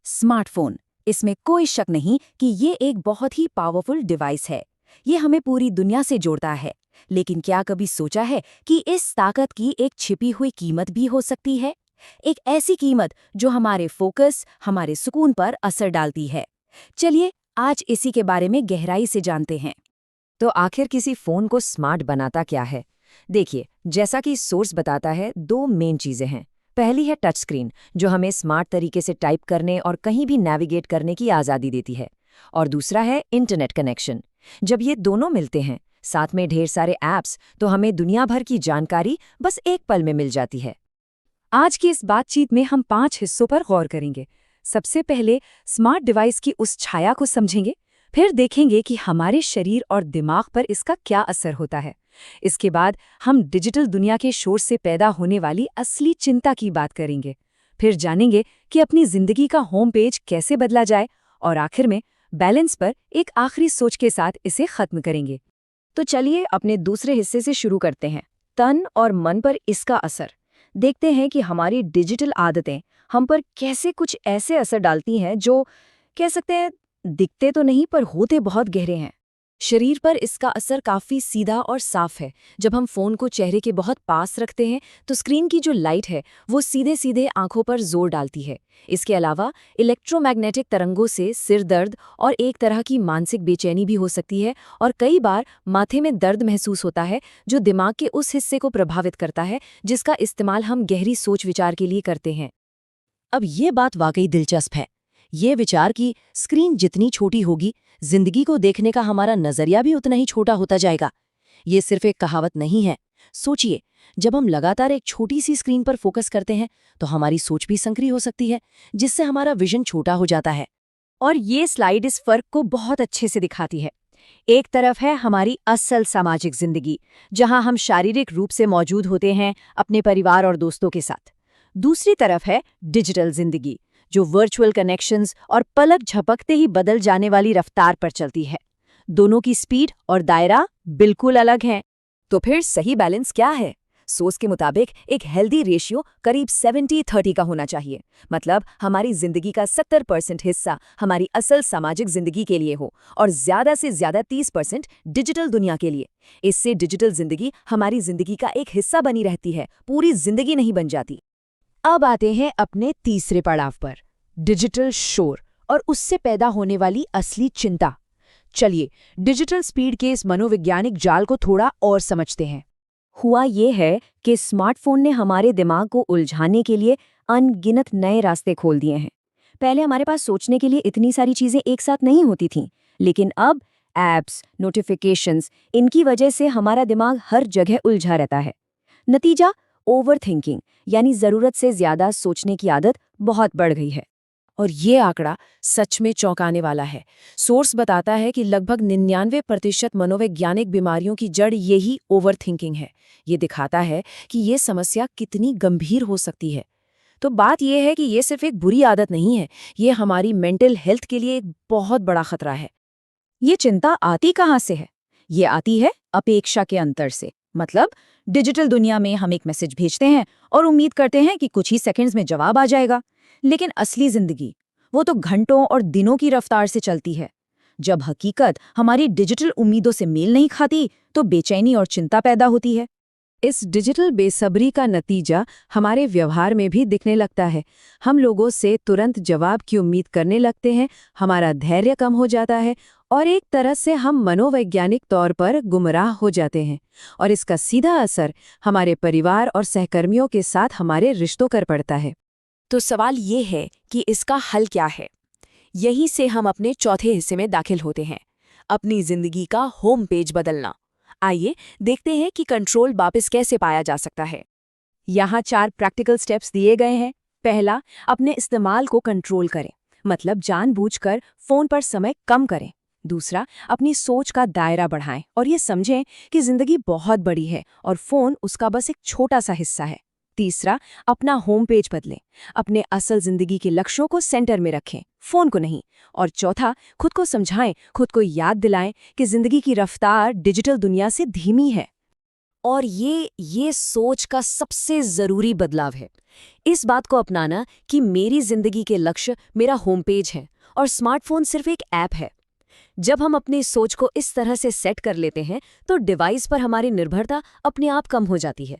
Smartphone. इसमें कोई शक नहीं कि ये एक बहुत ही पावरफुल डिवाइस है। ये हमें पूरी दुनिया से जोड़ता है। लेकिन क्या कभी सोचा है कि इस ताकत की एक छिपी हुई कीमत भी हो सकती है? एक ऐसी कीमत जो हमारे फोकस, हमारे सुकून पर असर डालती है। चलिए आज इसी के बारे में गहराई से जानते हैं। तो आखिर किसी फोन को स्मार्ट बनाता क्या है? देखिए, जैसा कि सोर्स बताता है, दो मेन चीजें हैं। पहली है टच स्क्रीन, जो हमें स्मार्ट तरीके से टाइप करने और कहीं भी नेविगेट करने की आज़ादी देती है। और दूसरा है इंटरनेट कनेक्शन। जब ये दोनों मिलते हैं, साथ में ढेर सारे ऐप्स, तो हमें दुनिया भर की जानकारी बस एक पल में मिल जाती है। आज की इस बातचीत में हम 5 हिस्सों पर गौर करेंगे। सबसे पहले स्मार्ट डिवाइस की उस छाया को समझेंगे, फिर देखेंगे कि हमारे शरीर और दिमाग पर इसका क्या असर होता है। इसके बाद हम डिजिटल दुनिया के शोर से पैदा होने वाली असली चिंता की बात करेंगे। फिर जानेंगे कि अपनी जिंदगी का होम पेज कैसे बदला जाए, और आखिर में बैलेंस पर एक आखिरी सोच के साथ इसे खत्म करेंगे। तो चलिए अपने दूसरे हिस्से से शुरू करते हैं, तन और मन पर इसका असर। देखते हैं कि हमारी डिजिटल आदतें हम पर कैसे कुछ ऐसे असर डालती हैं जो कह सकते हैं दिखते तो नहीं पर होते बहुत गहरे हैं। शरीर पर इसका असर काफ़ी सीधा और साफ है। जब हम फ़ोन को चेहरे के बहुत पास रखते हैं तो स्क्रीन की जो लाइट है वो सीधे सीधे आंखों पर जोर डालती है। इसके अलावा इलेक्ट्रोमैग्नेटिक तरंगों से सिर दर्द और एक तरह की मानसिक बेचैनी भी हो सकती है, और कई बार माथे में दर्द महसूस होता है, जो दिमाग के उस हिस्से को प्रभावित करता है जिसका इस्तेमाल हम गहरी सोच विचार के लिए करते हैं। अब ये बात वाकई दिलचस्प है। ये विचार कि स्क्रीन जितनी छोटी होगी, जिंदगी को देखने का हमारा नजरिया भी उतना ही छोटा होता जाएगा। ये सिर्फ एक कहावत नहीं है। सोचिए, जब हम लगातार एक छोटी सी स्क्रीन पर फोकस करते हैं तो हमारी सोच भी संकरी हो सकती है, जिससे हमारा विजन छोटा हो जाता है। और ये स्लाइड इस फर्क को बहुत अच्छे से दिखाती है। एक तरफ है हमारी असल सामाजिक जिंदगी, जहां हम शारीरिक रूप से मौजूद होते हैं अपने परिवार और दोस्तों के साथ। दूसरी तरफ है डिजिटल जिंदगी, जो वर्चुअल कनेक्शंस और पलक झपकते ही बदल जाने वाली रफ्तार पर चलती है। दोनों की स्पीड और दायरा बिल्कुल अलग हैं। तो फिर सही बैलेंस क्या है? सोच के मुताबिक एक हेल्दी रेशियो करीब 70-30 का होना चाहिए। मतलब हमारी जिंदगी का 70% हिस्सा हमारी असल सामाजिक जिंदगी के लिए हो और ज्यादा से ज्यादा 30% डिजिटल दुनिया के लिए। इससे डिजिटल जिंदगी हमारी जिंदगी का एक हिस्सा बनी रहती है, पूरी जिंदगी नहीं बन जाती। अब आते हैं अपने तीसरे पड़ाव पर, डिजिटल शोर और उससे पैदा होने वाली असली चिंता। चलिए डिजिटल स्पीड के इस मनोवैज्ञानिक जाल को थोड़ा और समझते हैं। हुआ ये है कि स्मार्टफोन ने हमारे दिमाग को उलझाने के लिए अनगिनत नए रास्ते खोल दिए हैं। पहले हमारे पास सोचने के लिए इतनी सारी चीजें एक साथ नहीं होती थीं, लेकिन अब एप्स, नोटिफिकेशंस, इनकी वजह से हमारा दिमाग हर जगह उलझा रहता है। नतीजा ओवर थिंकिंग, यानी ज़रूरत से ज़्यादा सोचने की आदत बहुत बढ़ गई है। और ये आंकड़ा सच में चौंकाने वाला है। सोर्स बताता है कि लगभग 99% मनोवैज्ञानिक बीमारियों की जड़ यही ओवर थिंकिंग है। ये दिखाता है कि ये समस्या कितनी गंभीर हो सकती है। तो बात यह है कि ये सिर्फ एक बुरी आदत नहीं है, ये हमारी मेंटल हेल्थ के लिए एक बहुत बड़ा खतरा है। ये चिंता आती कहाँ से है? ये आती है अपेक्षा के अंतर से। मतलब डिजिटल दुनिया में हम एक मैसेज भेजते हैं और उम्मीद करते हैं कि कुछ ही सेकंड्स में जवाब आ जाएगा, लेकिन असली जिंदगी वो तो घंटों और दिनों की रफ्तार से चलती है। जब हकीकत हमारी डिजिटल उम्मीदों से मेल नहीं खाती तो बेचैनी और चिंता पैदा होती है। इस डिजिटल बेसब्री का नतीजा हमारे व्यवहार में भी दिखने लगता है। हम लोगों से तुरंत जवाब की उम्मीद करने लगते हैं, हमारा धैर्य कम हो जाता है और एक तरह से हम मनोवैज्ञानिक तौर पर गुमराह हो जाते हैं। और इसका सीधा असर हमारे परिवार और सहकर्मियों के साथ हमारे रिश्तों पर पड़ता है। तो सवाल ये है कि इसका हल क्या है? यहीं से हम अपने चौथे हिस्से में दाखिल होते हैं, अपनी जिंदगी का होम पेज बदलना। आइए देखते हैं कि कंट्रोल वापस कैसे पाया जा सकता है। यहाँ 4 प्रैक्टिकल स्टेप्स दिए गए हैं। पहला, अपने इस्तेमाल को कंट्रोल करें, मतलब जानबूझकर फ़ोन पर समय कम करें। दूसरा, अपनी सोच का दायरा बढ़ाएं और ये समझें कि ज़िंदगी बहुत बड़ी है और फ़ोन उसका बस एक छोटा सा हिस्सा है। तीसरा, अपना होम पेज बदलें, अपने असल ज़िंदगी के लक्ष्यों को सेंटर में रखें, फ़ोन को नहीं। और चौथा, खुद को समझाएं, खुद को याद दिलाएं कि ज़िंदगी की रफ्तार डिजिटल दुनिया से धीमी है। और ये सोच का सबसे ज़रूरी बदलाव है। इस बात को अपनाना कि मेरी ज़िंदगी के लक्ष्य मेरा होम पेज है और स्मार्टफ़ोन सिर्फ एक ऐप है। जब हम अपनी सोच को इस तरह से सेट कर लेते हैं तो डिवाइस पर हमारी निर्भरता अपने आप कम हो जाती है।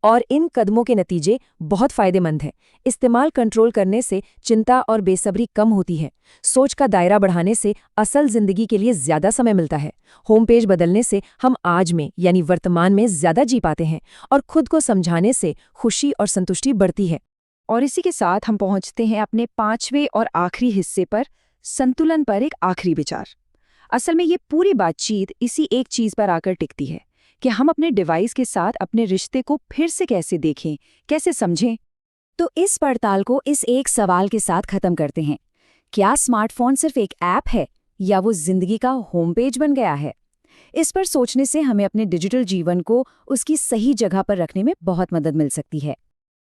और इन कदमों के नतीजे बहुत फायदेमंद हैं। इस्तेमाल कंट्रोल करने से चिंता और बेसब्री कम होती है। सोच का दायरा बढ़ाने से असल जिंदगी के लिए ज्यादा समय मिलता है। होम पेज बदलने से हम आज में यानी वर्तमान में ज्यादा जी पाते हैं और खुद को समझाने से खुशी और संतुष्टि बढ़ती है। और इसी के साथ हम पहुंचते हैं अपने 5वें और आखिरी हिस्से पर, संतुलन पर एक आखिरी विचार। असल में ये पूरी बातचीत इसी एक चीज पर आकर टिकती है कि हम अपने डिवाइस के साथ अपने रिश्ते को फिर से कैसे देखें, कैसे समझें। तो इस पड़ताल को इस एक सवाल के साथ खत्म करते हैं। क्या स्मार्टफोन सिर्फ एक ऐप है या वो जिंदगी का होम पेज बन गया है? इस पर सोचने से हमें अपने डिजिटल जीवन को उसकी सही जगह पर रखने में बहुत मदद मिल सकती है।